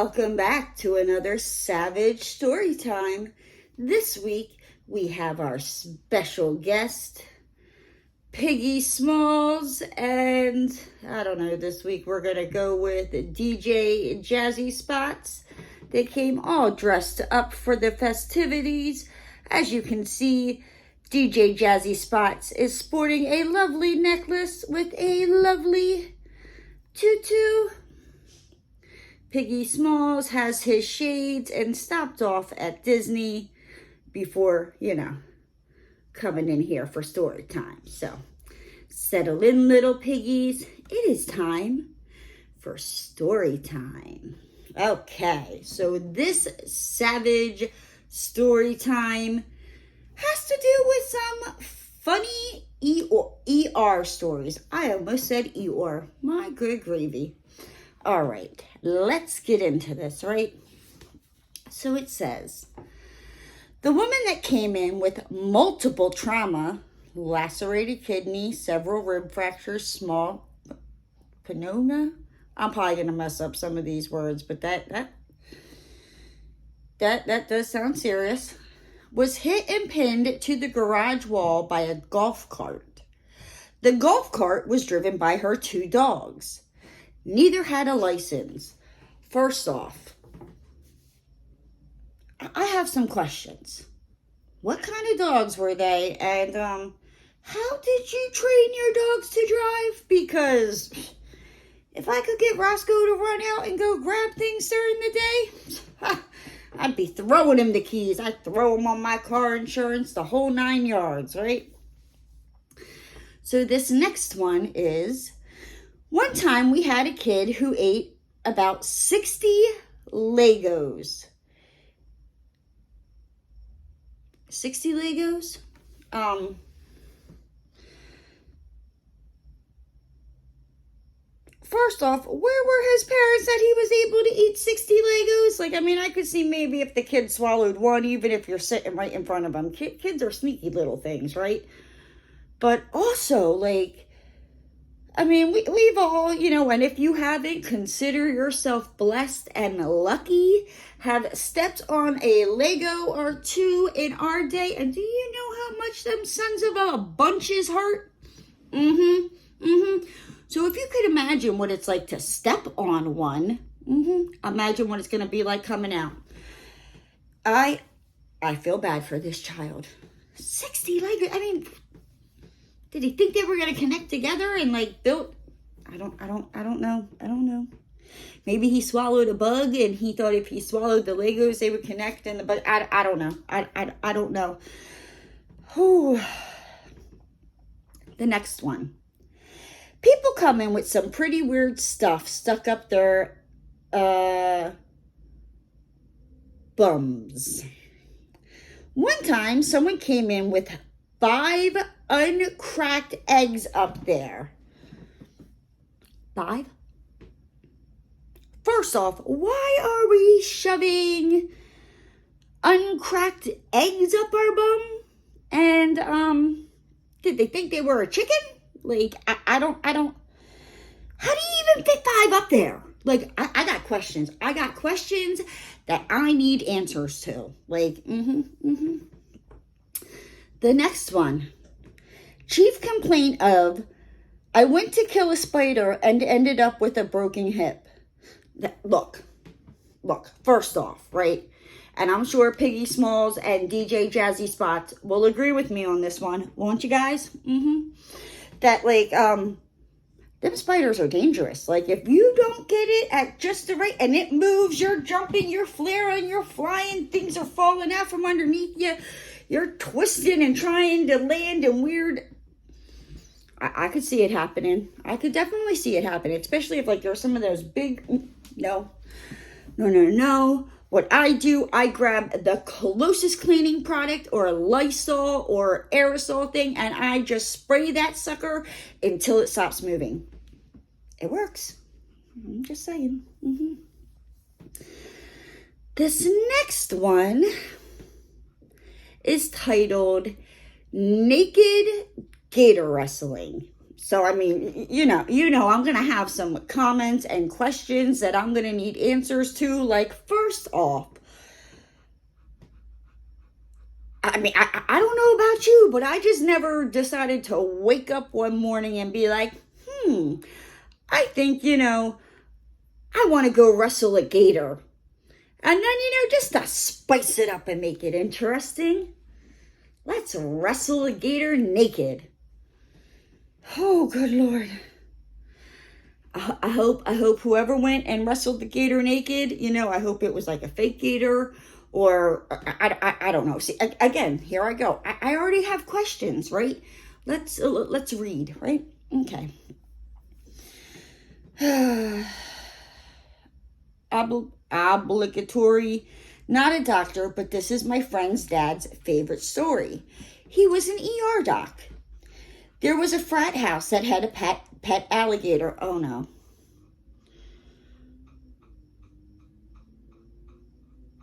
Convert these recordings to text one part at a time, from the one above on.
Welcome back to another Savage Story Time. This week we have our special guest, Piggy Smalls, and I don't know, this week we're going to go with DJ Jazzy Spots. They came all dressed up for the festivities. As you can see, DJ Jazzy Spots is sporting a lovely necklace with a lovely tutu. Piggy Smalls has his shades and stopped off at Disney before, coming in here for story time. So, settle in, little piggies. It is time for story time. Okay, so this savage story time has to do with some funny ER stories. I almost said ER. My good gravy. All right, let's get into this, right? So it says, the woman that came in with multiple trauma, lacerated kidney, several rib fractures, small pneumonia. I'm probably going to mess up some of these words, but that does sound serious. Was hit and pinned to the garage wall by a golf cart. The golf cart was driven by her two dogs. Neither had a license. First off, I have some questions. What kind of dogs were they? And how did you train your dogs to drive? Because if I could get Roscoe to run out and go grab things during the day, I'd be throwing him the keys. I'd throw him on my car insurance, the whole 9 yards, right? So this next one is, one time we had a kid who ate about 60 Legos. 60 Legos? First off, where were his parents that he was able to eat 60 Legos? I could see maybe if the kid swallowed one, even if you're sitting right in front of them. Kids are sneaky little things, right? But also, we've all, and if you haven't, consider yourself blessed and lucky, have stepped on a Lego or two in our day. And do you know how much them sons of a bunches hurt? So if you could imagine what it's like to step on one, imagine what it's going to be like coming out. I feel bad for this child. 60 Legos, did he think they were going to connect together and build? I don't know. Maybe he swallowed a bug and he thought if he swallowed the Legos they would connect, but I don't know. I don't know. Whew. The next one. People come in with some pretty weird stuff stuck up their bums. One time someone came in with 5 uncracked eggs up there. 5? First off, why are we shoving uncracked eggs up our bum? And, did they think they were a chicken? I don't, how do you even fit 5 up there? I got questions. I got questions that I need answers to. The next one. Chief complaint of, I went to kill a spider and ended up with a broken hip. Look, first off, right? And I'm sure Piggy Smalls and DJ Jazzy Spots will agree with me on this one. Won't you guys? That, them spiders are dangerous. If you don't get it at just the right, and it moves, you're jumping, you're flaring, you're flying, things are falling out from underneath you, you're twisting and trying to land in weird. I could see it happening. I could definitely see it happening, especially if there's some of those big, no. What I do, I grab the closest cleaning product or a Lysol or aerosol thing, and I just spray that sucker until it stops moving. It works. I'm just saying. This next one is titled Naked Gator Wrestling. So, I mean, I'm going to have some comments and questions that I'm going to need answers to. Like, first off, I mean, I don't know about you, but I just never decided to wake up one morning and be like, I think, I want to go wrestle a gator. And then, just to spice it up and make it interesting, let's wrestle a gator naked. Oh, good Lord. I hope whoever went and wrestled the gator naked, I hope it was like a fake gator, or I don't know. See, again, here I go. I already have questions, right? Let's read, right? Okay. Obligatory. Not a doctor, but this is my friend's dad's favorite story. He was an ER doc. There was a frat house that had a pet alligator. Oh no.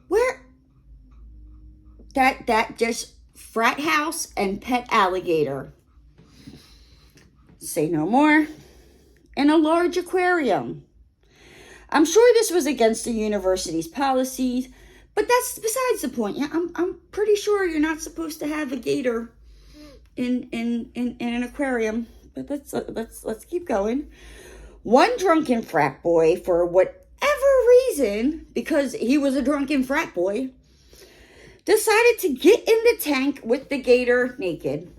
Where? That just frat house and pet alligator. Say no more. In a large aquarium. I'm sure this was against the university's policies, but that's besides the point. Yeah, I'm pretty sure you're not supposed to have a gator in an aquarium. But let's keep going. One drunken frat boy, for whatever reason, because he was a drunken frat boy, decided to get in the tank with the gator naked.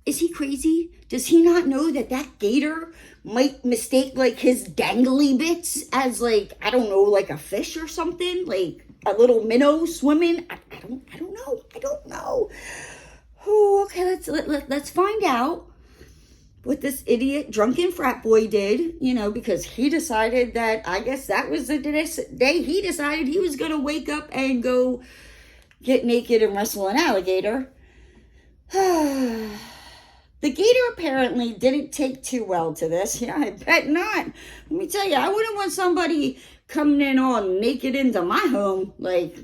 Is he crazy? Does he not know that gator might mistake like his dangly bits as like, I don't know, like a fish or something? Like a little minnow swimming? I don't know. Oh, okay, let's find out what this idiot drunken frat boy did, because he decided that, I guess that was the day he decided he was going to wake up and go get naked and wrestle an alligator. The gator apparently didn't take too well to this. Yeah, I bet not. Let me tell you, I wouldn't want somebody coming in all naked into my home. Like,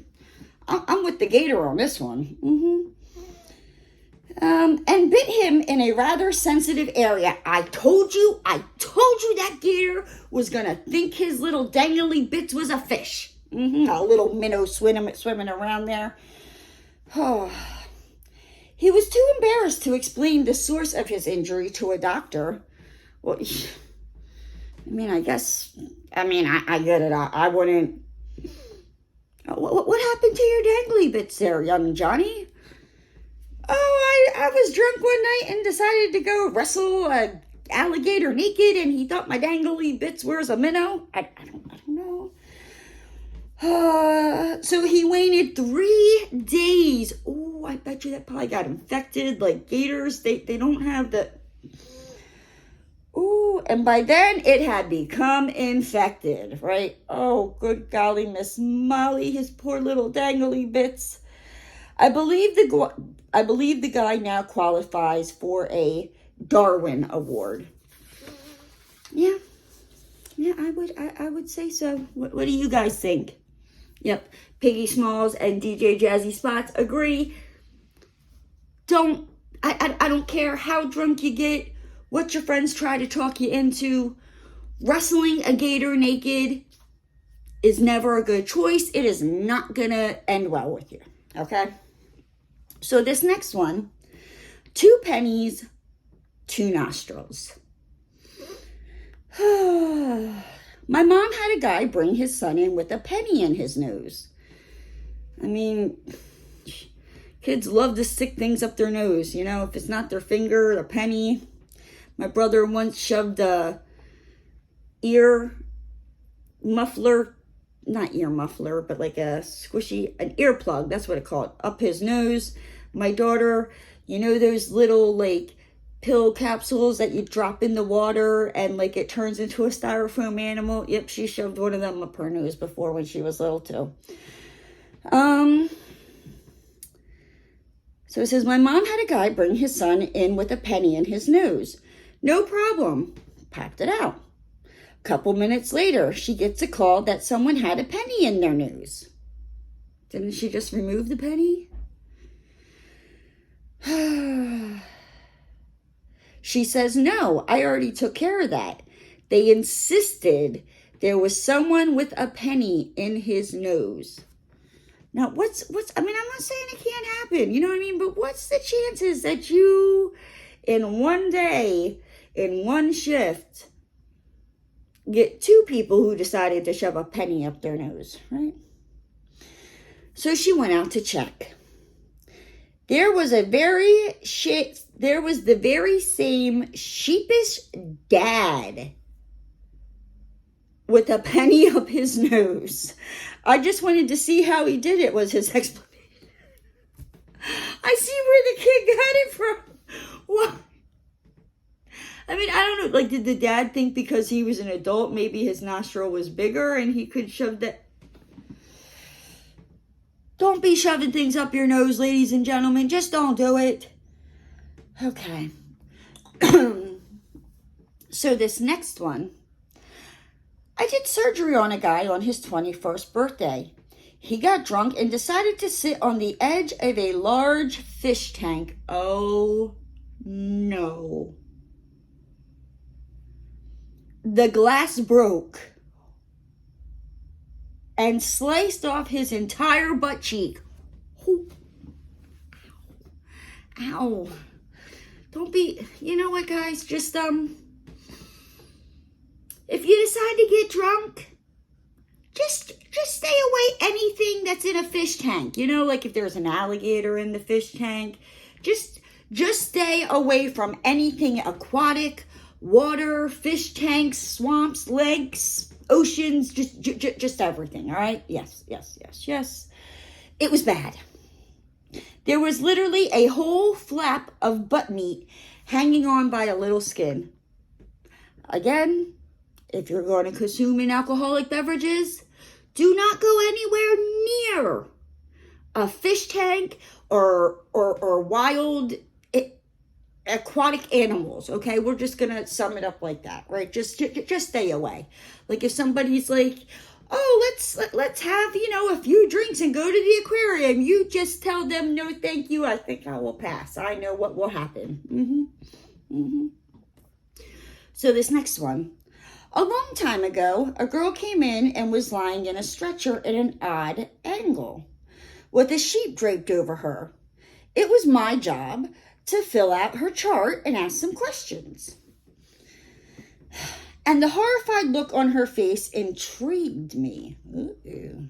I'm with the gator on this one. And bit him in a rather sensitive area. I told you that gator was going to think his little dangly bits was a fish. A little minnow swimming around there. Oh. He was too embarrassed to explain the source of his injury to a doctor. Well, I guess, I get it. I wouldn't. What happened to your dangly bits there, young Johnny? Oh, I was drunk one night and decided to go wrestle a alligator naked, and he thought my dangly bits were a minnow. I don't know. So he waited 3 days. Oh, I bet you that probably got infected. Like gators, they don't have the... Oh, and by then it had become infected, right? Oh, good golly, Miss Molly, his poor little dangly bits. I believe the guy now qualifies for a Darwin Award. Yeah, I would say so. What do you guys think? Yep, Piggy Smalls and DJ Jazzy Spots agree. I don't care how drunk you get, what your friends try to talk you into. Wrestling a gator naked is never a good choice. It is not gonna end well with you, okay? So this next one, 2 pennies, 2 nostrils. My mom had a guy bring his son in with a penny in his nose. Kids love to stick things up their nose, if it's not their finger, a penny. My brother once shoved a ear muffler, not ear muffler, but like an earplug, that's what it called, up his nose. My daughter, those little like pill capsules that you drop in the water and like it turns into a styrofoam animal. Yep, she shoved one of them up her nose before when she was little too. So it says, my mom had a guy bring his son in with a penny in his nose. No problem. Popped it out. Couple minutes later, she gets a call that someone had a penny in their nose. Didn't she just remove the penny? She says, no, I already took care of that. They insisted there was someone with a penny in his nose. Now, I mean, I'm not saying it can't happen, you know what I mean? But what's the chances that you, in one day, in one shift, get two people who decided to shove a penny up their nose, right? So she went out to check. There was the very same sheepish dad with a penny up his nose. I just wanted to see how he did it, was his explanation. I see where the kid got it from. What? I mean, I don't know. Like, did the dad think because he was an adult, maybe his nostril was bigger and he could shove that? Don't be shoving things up your nose, ladies and gentlemen. Just don't do it. Okay. So this next one. I did surgery on a guy on his 21st birthday. He got drunk and decided to sit on the edge of a large fish tank. Oh, no. The glass broke and sliced off his entire butt cheek. Ow. Don't be, you know what, guys? Just, if you decide to get drunk, just stay away anything that's in a fish tank. You know, like if there's an alligator in the fish tank, just stay away from anything aquatic, water, fish tanks, swamps, lakes, oceans, just everything, all right? Yes. It was bad. There was literally a whole flap of butt meat hanging on by a little skin. Again, if you're going to consume alcoholic beverages, do not go anywhere near a fish tank or wild aquatic animals, okay? We're just going to sum it up like that, right? Just stay away. Like if somebody's like, oh, let's have, a few drinks and go to the aquarium, you just tell them, no, thank you. I think I will pass. I know what will happen. So this next one. A long time ago, a girl came in and was lying in a stretcher at an odd angle with a sheet draped over her. It was my job to fill out her chart and ask some questions. And the horrified look on her face intrigued me. Ooh.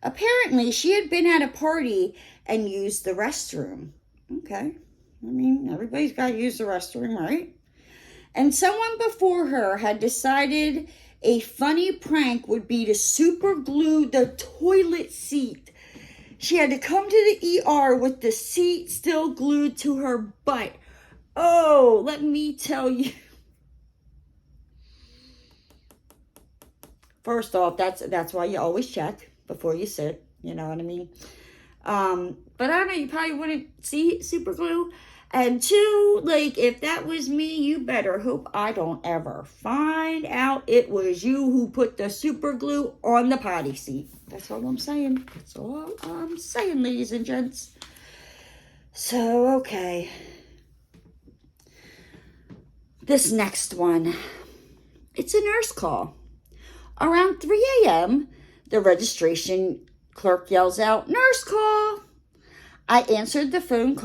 Apparently, she had been at a party and used the restroom. Okay. I mean, everybody's got to use the restroom, right? And someone before her had decided a funny prank would be to super glue the toilet seat. She had to come to the ER with the seat still glued to her butt. Oh, let me tell you. First off, that's why you always check before you sit. You know what I mean? But I don't know, you probably wouldn't see super glue. And two, like, if that was me, you better hope I don't ever find out it was you who put the super glue on the potty seat. That's all I'm saying. That's all I'm saying, ladies and gents. So, okay. This next one. It's a nurse call. Around 3 a.m., the registration clerk yells out, "Nurse call!" I answered the phone.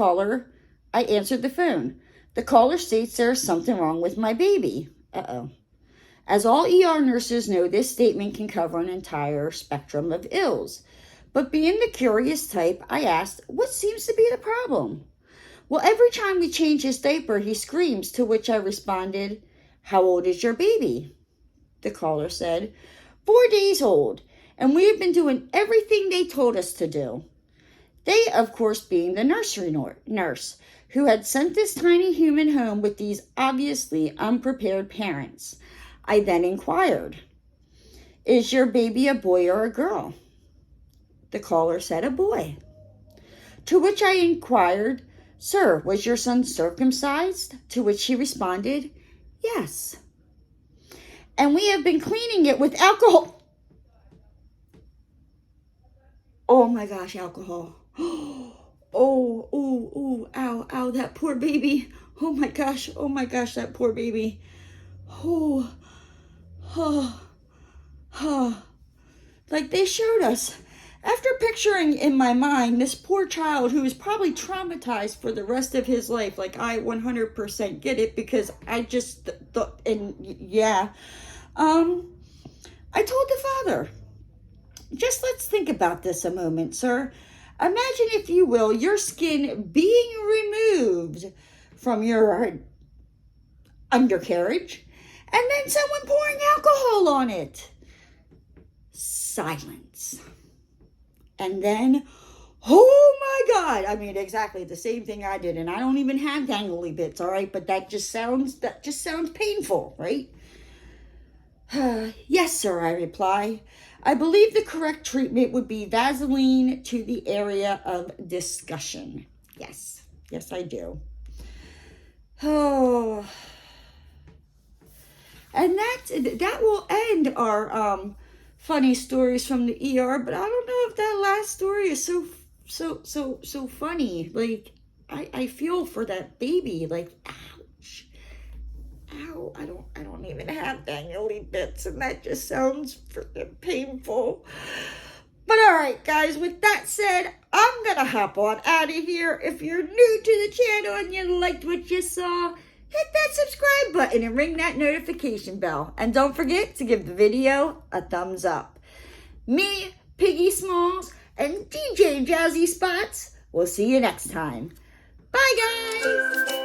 The caller states there's something wrong with my baby. Uh-oh. As all ER nurses know, this statement can cover an entire spectrum of ills. But being the curious type, I asked, what seems to be the problem? Well, every time we change his diaper, he screams, to which I responded, how old is your baby? The caller said, 4 days old, and we have been doing everything they told us to do. They, of course, being the nursery nurse, who had sent this tiny human home with these obviously unprepared parents. I then inquired, is your baby a boy or a girl? The caller said a boy. To which I inquired, sir, was your son circumcised? To which he responded, yes. And we have been cleaning it with alcohol. Oh my gosh, alcohol. Oh, ow, that poor baby. Oh my gosh, that poor baby. Oh, oh, oh. Like they showed us. After picturing in my mind this poor child who is probably traumatized for the rest of his life, like I 100% get it, because I just thought, and yeah, I told the father, just let's think about this a moment, sir. Imagine, if you will, your skin being removed from your undercarriage, and then someone pouring alcohol on it. Silence. And then, oh my God, I mean, exactly the same thing I did, and I don't even have dangly bits, all right, but that just sounds painful, right? Yes, sir, I reply. I believe the correct treatment would be Vaseline to the area of discussion. Yes, I do. Oh, and that will end our funny stories from the ER. But I don't know if that last story is so funny. Like I feel for that baby. Like ouch. Ow, I don't even have dangly bits, and that just sounds freaking painful. But all right, guys, with that said, I'm gonna hop on out of here. If you're new to the channel and you liked what you saw, hit that subscribe button and ring that notification bell. And don't forget to give the video a thumbs up. Me, Piggy Smalls, and DJ Jazzy Spots, we'll see you next time. Bye, guys!